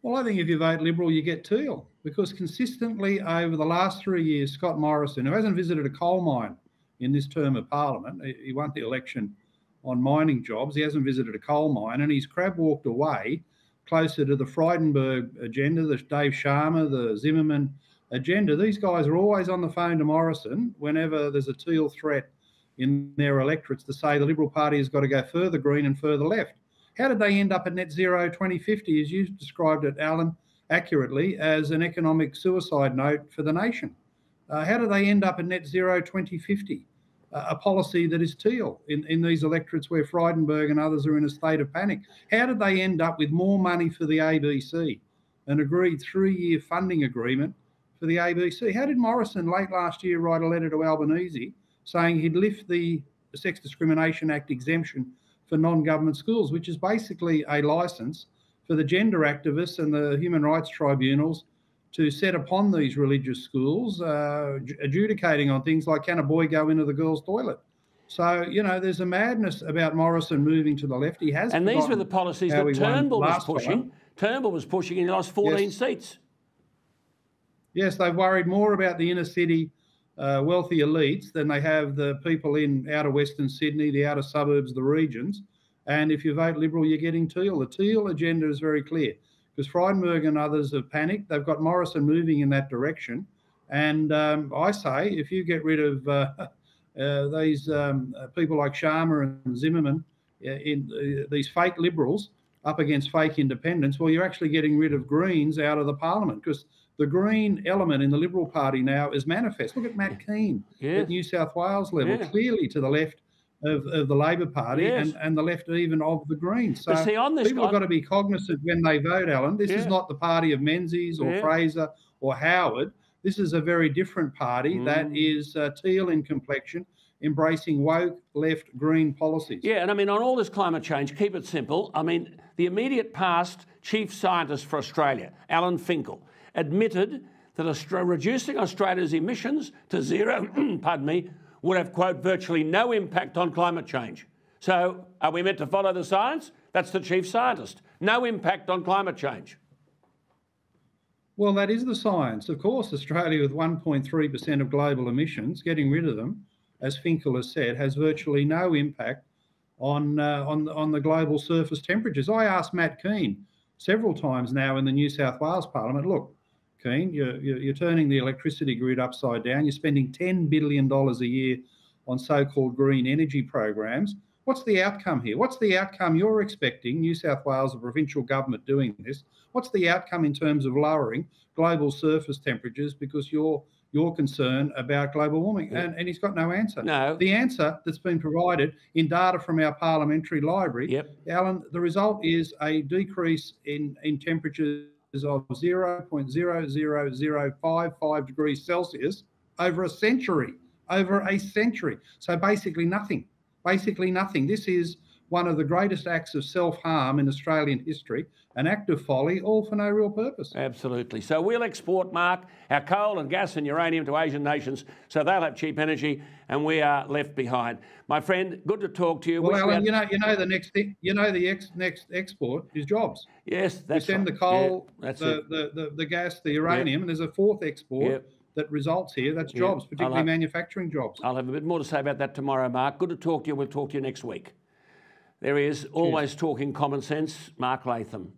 Well, I think if you vote Liberal, you get teal, because consistently over the last 3 years, Scott Morrison, who hasn't visited a coal mine in this term of Parliament, he won the election on mining jobs, he hasn't visited a coal mine, and he's crab walked away closer to the Frydenberg agenda, the Dave Sharma, the Zimmerman agenda. These guys are always on the phone to Morrison whenever there's a teal threat in their electorates to say the Liberal Party has got to go further green and further left. How did they end up at net zero 2050, as you described it, Alan, accurately, as an economic suicide note for the nation? How did they end up at net zero 2050, a policy that is teal in these electorates where Frydenberg and others are in a state of panic? How did they end up with more money for the ABC, an agreed 3-year funding agreement for the ABC? How did Morrison late last year write a letter to Albanese saying he'd lift the Sex Discrimination Act exemption for non-government schools, which is basically a licence for the gender activists and the human rights tribunals to set upon these religious schools, adjudicating on things like, can a boy go into the girls' toilet? So, there's a madness about Morrison moving to the left. He has. And these were the policies that Turnbull was pushing. Turnbull was pushing and he lost 14 seats. Yes, they've worried more about the inner city wealthy elites than they have the people in outer Western Sydney, the outer suburbs, the regions. And if you vote Liberal, you're getting teal. The teal agenda is very clear, because Frydenberg and others have panicked. They've got Morrison moving in that direction. And I say, if you get rid of these people like Sharma and Zimmerman, these fake Liberals up against fake independents, well, you're actually getting rid of Greens out of the parliament, because the Green element in the Liberal Party now is manifest. Look at Matt Keane at New South Wales level, clearly to the left of the Labor Party and the left even of the Greens. So people have got to be cognizant when they vote, Alan. This is not the party of Menzies or Fraser or Howard. This is a very different party that is teal in complexion, embracing woke left Green policies. Yeah, and I mean, on all this climate change, keep it simple. I mean, the immediate past chief scientist for Australia, Alan Finkel, admitted that reducing Australia's emissions to zero, pardon me, would have, quote, virtually no impact on climate change. So are we meant to follow the science? That's the chief scientist. No impact on climate change. Well, that is the science. Of course, Australia with 1.3% of global emissions, getting rid of them, as Finkel has said, has virtually no impact on the global surface temperatures. I asked Matt Keane several times now in the New South Wales Parliament, look, Keane, you're turning the electricity grid upside down. You're spending $10 billion a year on so-called green energy programs. What's the outcome here? What's the outcome you're expecting, New South Wales, the provincial government doing this? What's the outcome in terms of lowering global surface temperatures because you're concerned about global warming? And he's got no answer. No. The answer that's been provided in data from our parliamentary library, Alan, the result is a decrease in temperatures of 0.00055 degrees Celsius over a century. So basically nothing. This is one of the greatest acts of self-harm in Australian history, an act of folly, all for no real purpose. Absolutely. So we'll export, Mark, our coal and gas and uranium to Asian nations so they'll have cheap energy and we are left behind. My friend, good to talk to you. Well, Alan, the next thing, the next export is jobs. Yes, that's we send the coal, the gas, the uranium, and there's a fourth export that results here. That's jobs, particularly manufacturing jobs. I'll have a bit more to say about that tomorrow, Mark. Good to talk to you. We'll talk to you next week. There he is, always talking common sense, Mark Latham.